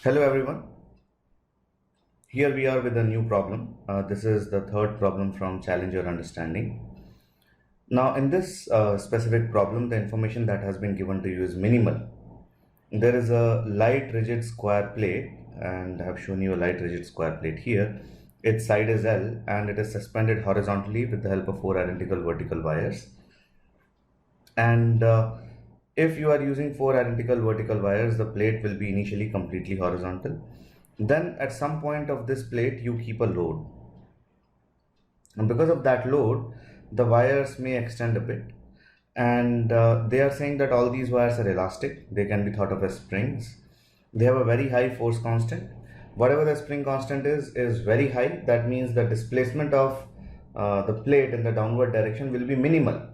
Hello everyone, here we are with a new problem. This is the third problem from Challenge Your Understanding. Now in this specific problem, the information that has been given to you is minimal. There is a light rigid square plate, and I have shown you a light rigid square plate here. Its side is L and it is suspended horizontally with the help of four identical vertical wires. And if you are using four identical vertical wires, the plate will be initially completely horizontal. Then at some point of this plate, you keep a load. And because of that load, the wires may extend a bit. And they are saying that all these wires are elastic. They can be thought of as springs. They have a very high force constant. Whatever the spring constant is very high. That means the displacement of the plate in the downward direction will be minimal.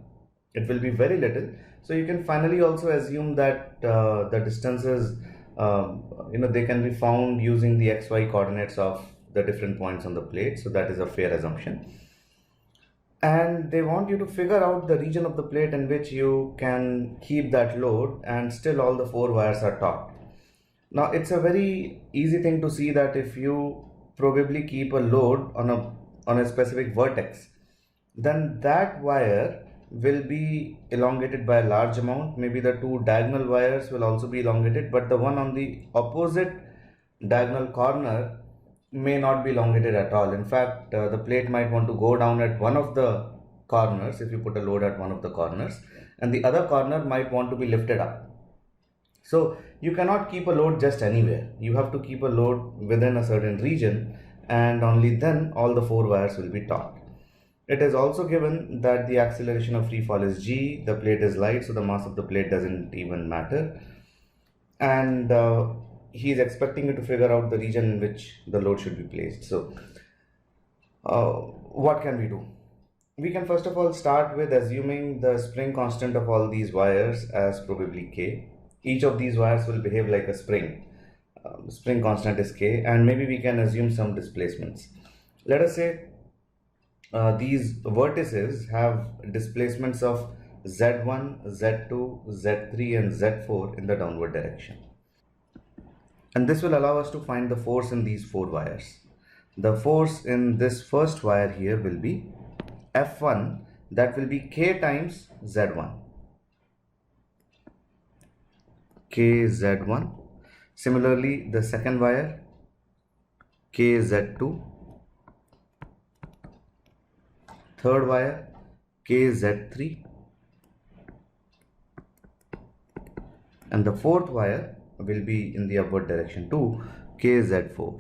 It will be very little. So you can finally also assume that the distances, they can be found using the xy coordinates of the different points on the plate. So that is a fair assumption. And they want you to figure out the region of the plate in which you can keep that load and still all the four wires are taut. Now it's a very easy thing to see that if you probably keep a load on a specific vertex, then that wire will be elongated by a large amount. Maybe the two diagonal wires will also be elongated, but the one on the opposite diagonal corner may not be elongated at all. In fact, the plate might want to go down at one of the corners if you put a load at one of the corners, and the other corner might want to be lifted up. So you cannot keep a load just anywhere. You have to keep a load within a certain region, and only then all the four wires will be taut. It is also given that the acceleration of free fall is g, the plate is light, so the mass of the plate doesn't even matter. And he is expecting you to figure out the region in which the load should be placed. So what can we do? We can first of all start with assuming the spring constant of all these wires as probably k. Each of these wires will behave like a spring. Spring constant is k, and maybe we can assume some displacements. Let us say these vertices have displacements of z1, z2, z3 and z4 in the downward direction. And this will allow us to find the force in these four wires. The force in this first wire here will be F1, that will be k times z1. kz1. Similarly, the second wire kz2. Third wire kz3. And the fourth wire will be in the upward direction too, kz4.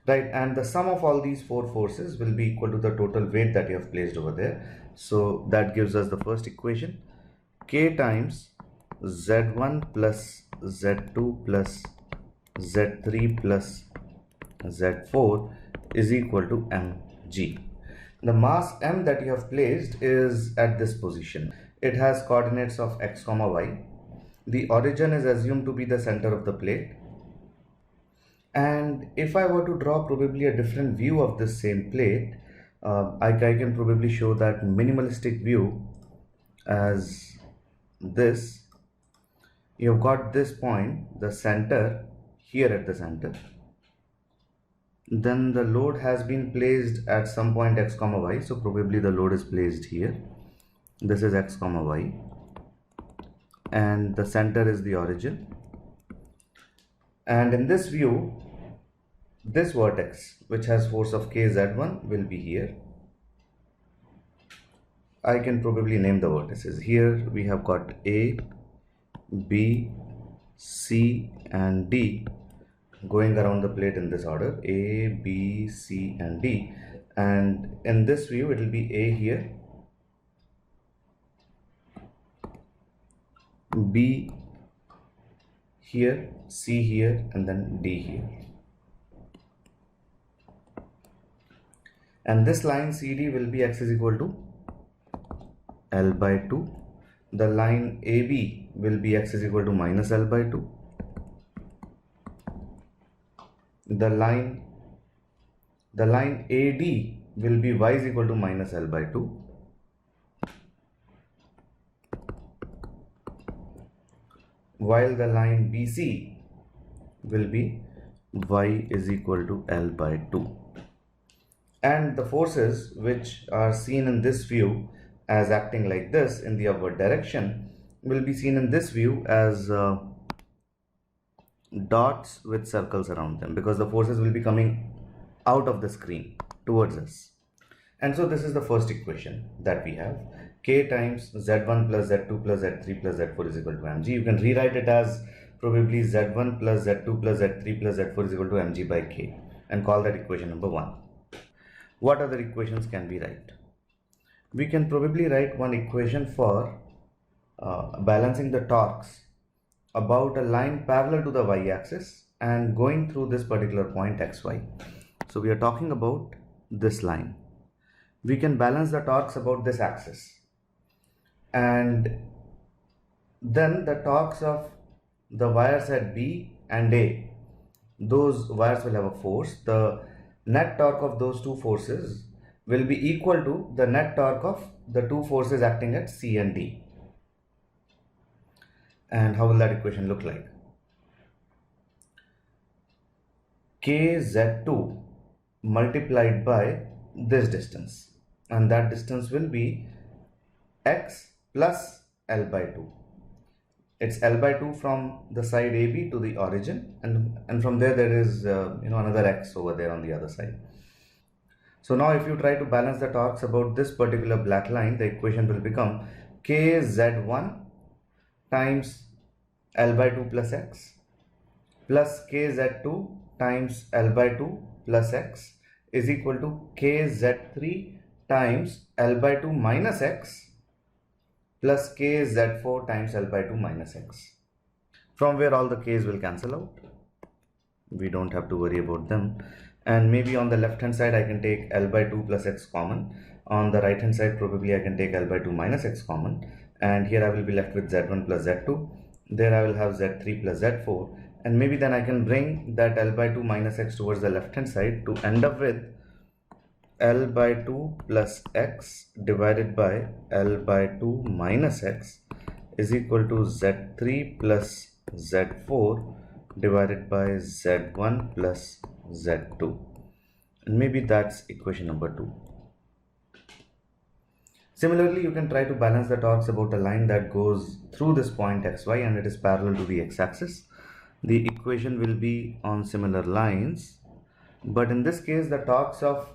Right, and the sum of all these four forces will be equal to the total weight that you have placed over there. So that gives us the first equation, k times z1 plus z2 plus z3 plus z4 is equal to mg. The mass m that you have placed is at this position. It has coordinates of x comma y. The origin is assumed to be the center of the plate. And if I were to draw probably a different view of this same plate, I can probably show that minimalistic view as this. You have got this point, the center, here at the center. Then the load has been placed at some point x comma y, so probably the load is placed here. This is x comma y, and the center is the origin. And in this view, this vertex, which has force of kz1, will be here. I can probably name the vertices. Here we have got A, B, C and D going around the plate in this order, A, B, C and D. And in this view, it will be A here, B here, C here, and then D here. And this line CD will be x is equal to L by 2. The line AB will be x is equal to minus L by 2. The line AD will be y is equal to minus L by 2. while the line BC will be y is equal to L by 2. And the forces which are seen in this view as acting like this in the upward direction will be seen in this view as dots with circles around them, because the forces will be coming out of the screen towards us. And so this is the first equation that we have: k times z1 plus z2 plus z3 plus z4 is equal to mg. You can rewrite it as probably z1 plus z2 plus z3 plus z4 is equal to mg by k and call that equation number 1. What other equations can we write? We can probably write one equation for balancing the torques about a line parallel to the y-axis and going through this particular point xy. So we are talking about this line. We can balance the torques about this axis, and then the torques of the wires at B and A, those wires will have a force. The net torque of those two forces will be equal to the net torque of the two forces acting at C and D. And how will that equation look like? kz2 multiplied by this distance, and that distance will be x plus L by 2. It's L by 2 from the side AB to the origin, and from there is another x over there on the other side. So now if you try to balance the torques about this particular black line, the equation will become kz1 times L by 2 plus x plus kz2 times L by 2 plus x is equal to kz3 times L by 2 minus x plus kz4 times L by 2 minus x, from where all the k's will cancel out. We don't have to worry about them. And maybe on the left hand side I can take L by 2 plus x common. On the right hand side probably I can take L by 2 minus x common, and here I will be left with z1 plus z2. There I will have z3 plus z4, and maybe then I can bring that L by 2 minus x towards the left hand side to end up with L by 2 plus x divided by L by 2 minus x is equal to z3 plus z4 divided by z1 plus z2, and maybe that's equation number 2. Similarly, you can try to balance the torques about a line that goes through this point xy and it is parallel to the x-axis. The equation will be on similar lines, but in this case the torques of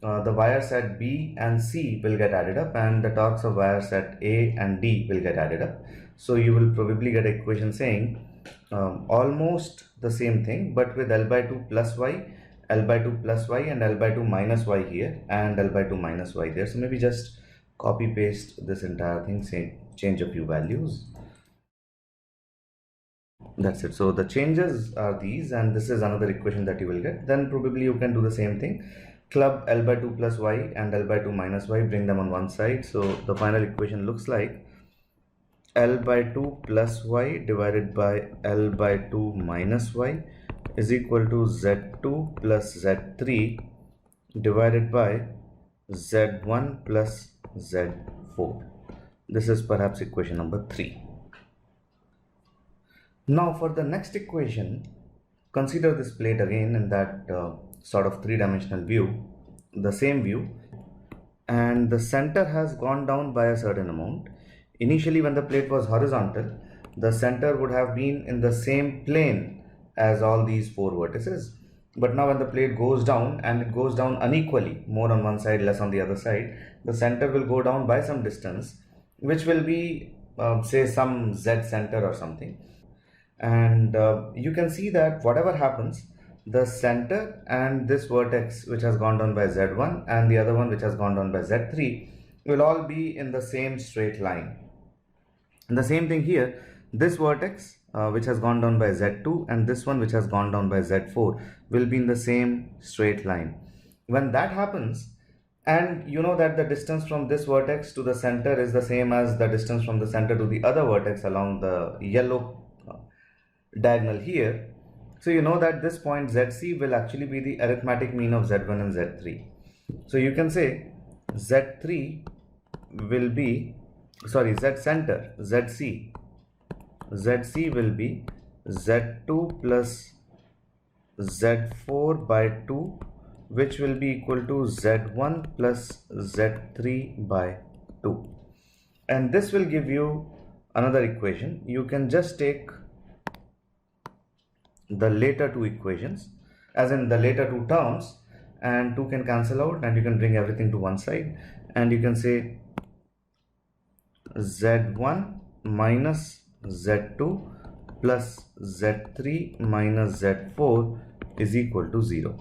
the wires at B and C will get added up, and the torques of wires at A and D will get added up. So you will probably get an equation saying almost the same thing, but with L by 2 plus y, L by 2 plus y, and L by 2 minus y here, and L by 2 minus y there. So maybe just copy paste this entire thing, say change a few values. That's it. So the changes are these, and this is another equation that you will get. Then probably you can do the same thing. Club L by 2 plus y and L by 2 minus y, bring them on one side. So the final equation looks like L by 2 plus y divided by L by 2 minus y is equal to Z2 plus Z3 divided by Z1 plus Z4. This is perhaps equation number 3. Now for the next equation, consider this plate again in that sort of three-dimensional view, the same view, and the center has gone down by a certain amount. Initially when the plate was horizontal, the center would have been in the same plane as all these four vertices, but now when the plate goes down, and it goes down unequally, more on one side, less on the other side, the center will go down by some distance, which will be say some z center or something. And you can see that whatever happens, the center and this vertex which has gone down by z1 and the other one which has gone down by z3 will all be in the same straight line. And the same thing here, this vertex which has gone down by z2 and this one which has gone down by z4 will be in the same straight line. When that happens, and you know that the distance from this vertex to the center is the same as the distance from the center to the other vertex along the yellow diagonal here, so you know that this point ZC will actually be the arithmetic mean of Z1 and Z3. So you can say Z3 will be, sorry, Z center, ZC ZC will be Z2 plus Z4 by 2, which will be equal to Z1 plus Z3 by 2. And this will give you another equation. You can just take the later two equations, as in the later two terms, and 2 can cancel out and you can bring everything to one side, and you can say Z1 minus Z2 plus Z3 minus Z4 is equal to 0.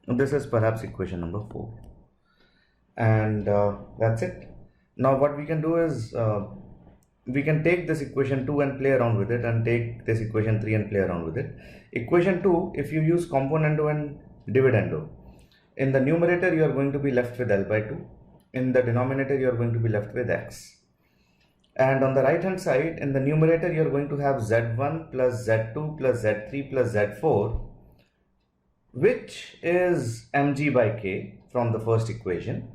This is perhaps equation number 4. And that's it. Now what we can do is we can take this equation 2 and play around with it, and take this equation 3 and play around with it. Equation 2, if you use componendo and dividendo, in the numerator you are going to be left with L by 2. In the denominator you are going to be left with X. And on the right hand side, in the numerator you are going to have Z1 plus Z2 plus Z3 plus Z4, which is mg by k from the first equation.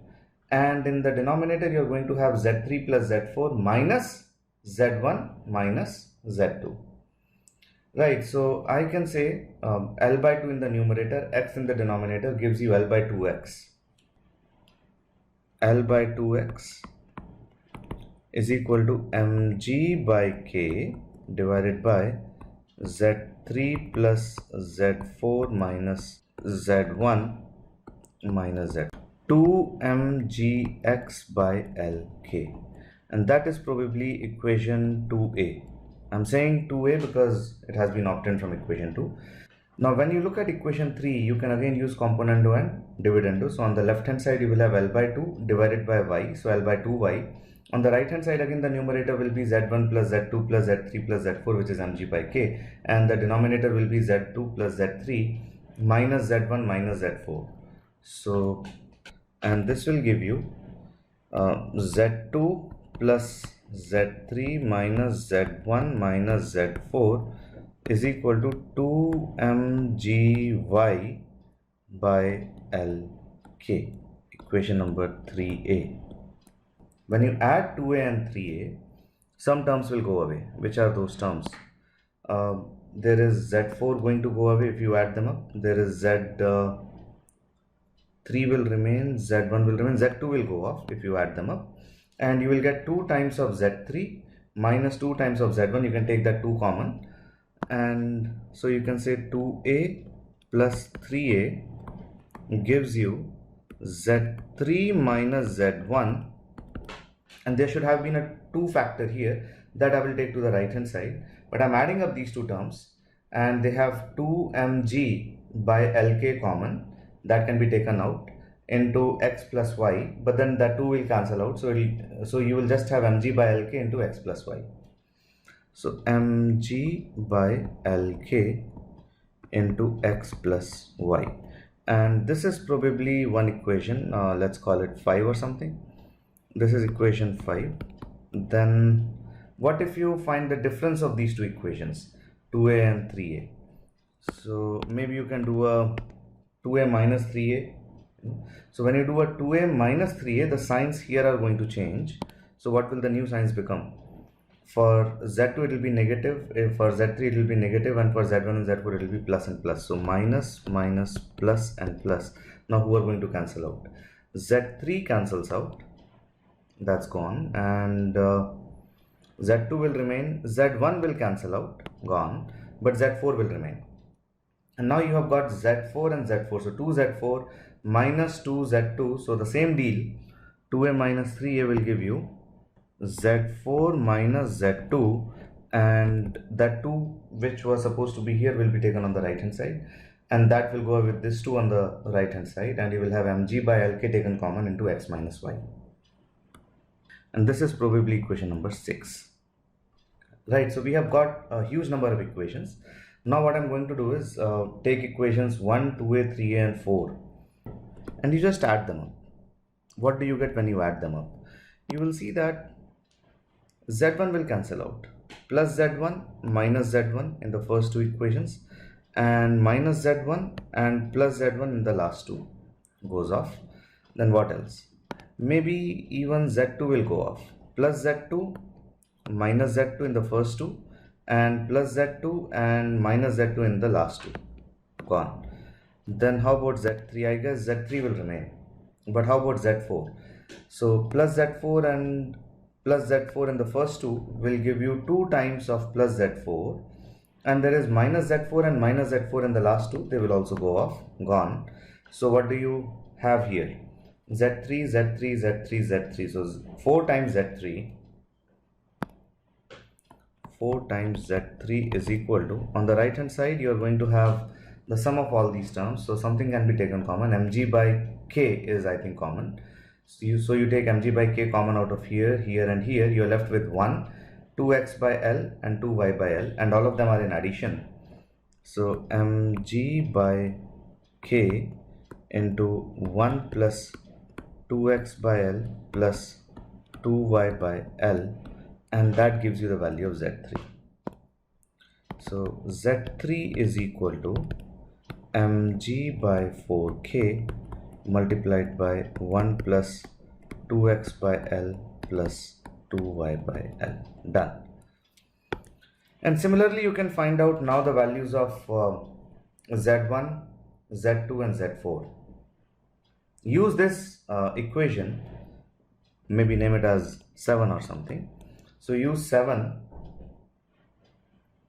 And in the denominator you are going to have Z3 plus Z4 minus Z1 minus Z2. Right, so I can say L by 2 in the numerator, X in the denominator gives you L by 2X. L by 2X is equal to mg by k divided by Z3 plus Z4 minus Z1 minus Z. 2mgx by Lk, and that is probably equation 2a. I'm saying 2a because it has been obtained from equation 2. Now when you look at equation 3, you can again use componendo and dividendo. So on the left hand side you will have L by 2 divided by y, so L by 2y. On the right hand side again the numerator will be Z1 plus Z2 plus Z3 plus Z4, which is mg by k, and the denominator will be Z2 plus Z3 minus Z1 minus Z4. So, and this will give you Z2 plus Z3 minus Z1 minus Z4 is equal to 2mgy by Lk, equation number 3a. When you add 2a and 3a, some terms will go away. Which are those terms? There is Z4 going to go away if you add them up. There is Z3 will remain, Z1 will remain, Z2 will go off if you add them up. And you will get 2 times of Z3 minus 2 times of Z1. You can take that 2 common. And so you can say 2a plus 3a gives you Z3 minus Z1. And there should have been a 2 factor here that I will take to the right hand side, but I'm adding up these two terms and they have 2mg by Lk common, that can be taken out, into x plus y, but then that 2 will cancel out, so you will just have mg by Lk into x plus y. So mg by Lk into x plus y, and this is probably one equation, let's call it 5 or something. This is equation 5. Then what if you find the difference of these two equations, 2a and 3a? So maybe you can do a 2a minus 3a. So when you do a 2a minus 3a, the signs here are going to change. So what will the new signs become? For Z2 it will be negative, for Z3 it will be negative, and for Z1 and Z4 it will be plus and plus. So minus, minus, plus and plus. Now who are going to cancel out? Z3 cancels out, that's gone, and Z2 will remain, Z1 will cancel out, gone, but Z4 will remain. And now you have got Z4 and Z4, so 2Z4 minus 2Z2, so the same deal, 2a minus 3a will give you Z4 minus Z2, and that 2 which was supposed to be here will be taken on the right hand side, and that will go with this 2 on the right hand side, and you will have mg by Lk taken common into x minus y. And this is probably equation number 6. Right, so we have got a huge number of equations. Now what I'm going to do is take equations 1, 2a, 3a and 4, and you just add them up. What do you get when you add them up? You will see that Z1 will cancel out, plus Z1 minus Z1 in the first two equations, and minus Z1 and plus Z1 in the last two goes off. Then what else? Maybe even Z2 will go off, plus Z2 minus Z2 in the first two, and plus Z2 and minus Z2 in the last two, gone. Then how about Z3? I guess Z3 will remain, but how about Z4? So plus Z4 and plus Z4 in the first two will give you 2 times of plus Z4, and there is minus Z4 and minus Z4 in the last two, they will also go off, gone. So what do you have here? Z3, Z3, Z3, Z3. So 4 times Z3, 4 times Z3 is equal to, on the right hand side you are going to have the sum of all these terms, so something can be taken common. Mg by k is, I think, common. So you take mg by k common out of here, here and here, you are left with 1, 2x by L and 2y by L, and all of them are in addition. So mg by k into 1 plus 2x by L plus 2y by L, and that gives you the value of Z3. So Z3 is equal to mg by 4k multiplied by 1 plus 2x by L plus 2y by L. Done. And similarly, you can find out now the values of Z1, Z2 and Z4. Use this equation, maybe name it as 7 or something. So use 7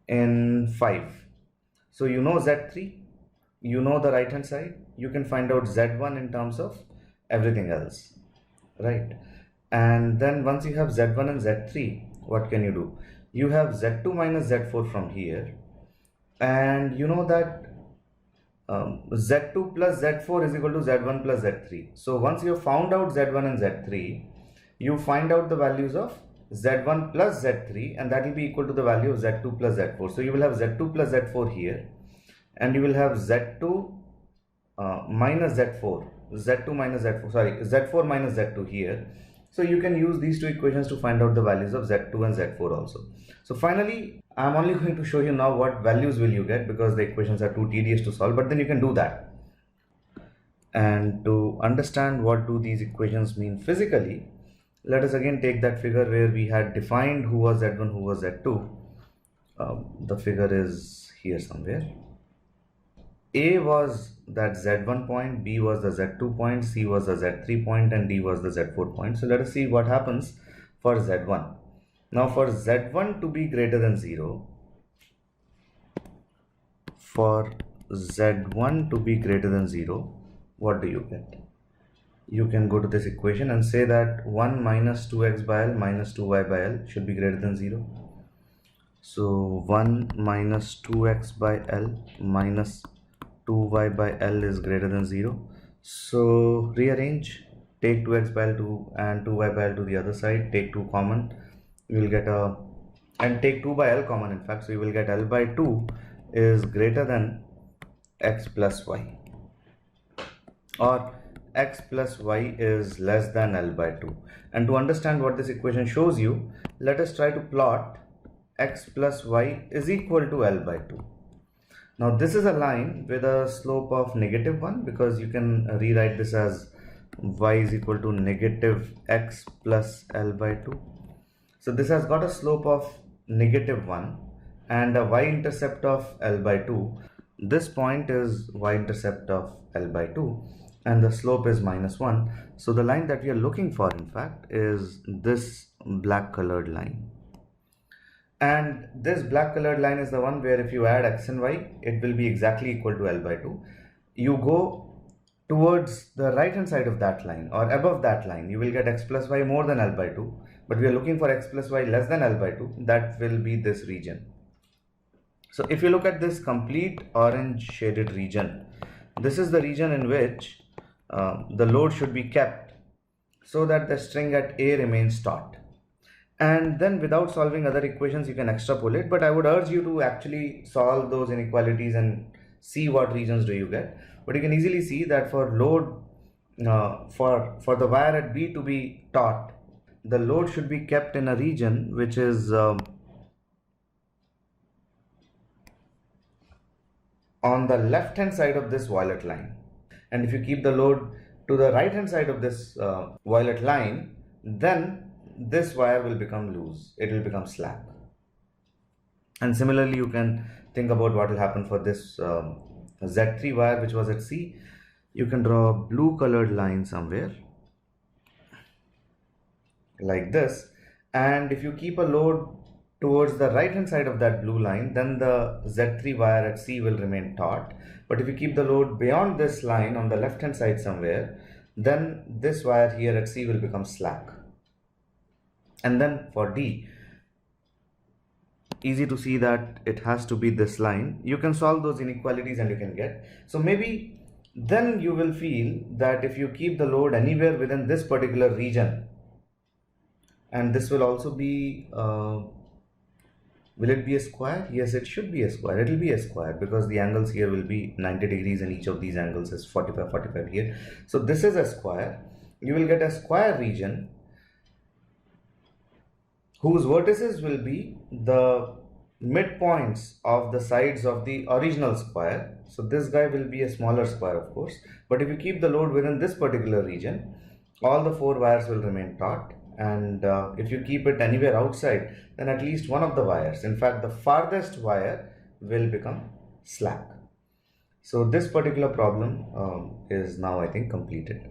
in 5. So you know Z3, you know the right hand side, you can find out Z1 in terms of everything else, right? And then once you have Z1 and Z3, what can you do? You have Z2 minus Z4 from here, and you know that Z2 plus Z4 is equal to Z1 plus Z3. So once you have found out Z1 and Z3, you find out the values of Z1 plus Z3, and that will be equal to the value of Z2 plus Z4. So you will have Z2 plus Z4 here, and you will have Z2 minus Z4, Z2 minus Z4, sorry, Z4 minus Z2 here. So you can use these two equations to find out the values of Z2 and Z4 also. So finally, I'm only going to show you now what values will you get, because the equations are too tedious to solve, but then you can do that. And to understand what do these equations mean physically, let us again take that figure where we had defined who was Z1, who was Z2. The figure is here somewhere. A was that Z1 point, B was the Z2 point, C was the Z3 point, and D was the Z4 point. So let us see what happens for Z1. Now for Z1 to be greater than 0, for Z1 to be greater than 0, what do you get? You can go to this equation and say that 1 minus 2x by L minus 2y by L should be greater than 0. So 1 minus 2x by L minus 2y by L is greater than 0. So rearrange, take 2x by L and 2y by L to the other side, take 2 common, you will get a, and take 2 by L common in fact, so you will get L by 2 is greater than x plus y, or x plus y is less than L by 2. And to understand what this equation shows you, let us try to plot x plus y is equal to L by 2. Now this is a line with a slope of negative 1, because you can rewrite this as y is equal to negative x plus L by 2. So this has got a slope of negative 1 and a y-intercept of L by 2. This point is y-intercept of L by 2 and the slope is minus 1. So the line that we are looking for in fact is this black colored line. And this black colored line is the one where if you add x and y, it will be exactly equal to L by 2. You go towards the right hand side of that line or above that line, you will get x plus y more than L by 2. But we are looking for x plus y less than L by 2. That will be this region. So if you look at this complete orange shaded region, this is the region in which the load should be kept so that the string at A remains taut. And then without solving other equations, you can extrapolate, but I would urge you to actually solve those inequalities and see what regions do you get. But you can easily see that for load, for the wire at B to be taut, the load should be kept in a region which is on the left hand side of this violet line. And if you keep the load to the right hand side of this violet line, then this wire will become loose, it will become slack. And similarly, you can think about what will happen for this Z3 wire which was at C. You can draw a blue colored line somewhere like this, and if you keep a load towards the right hand side of that blue line, then the Z3 wire at C will remain taut. But if you keep the load beyond this line on the left hand side somewhere, then this wire here at C will become slack. And then for D, easy to see that it has to be this line. You can solve those inequalities and you can get. So maybe then you will feel that if you keep the load anywhere within this particular region, and this will also be will it be a square? Yes, it should be a square. It will be a square because the angles here will be 90 degrees and each of these angles is 45, 45 here. So this is a square. You will get a square region whose vertices will be the midpoints of the sides of the original square. So this guy will be a smaller square, of course. But if you keep the load within this particular region, all the four wires will remain taut. And if you keep it anywhere outside, then at least one of the wires, in fact the farthest wire, will become slack. So this particular problem is now, I think, completed.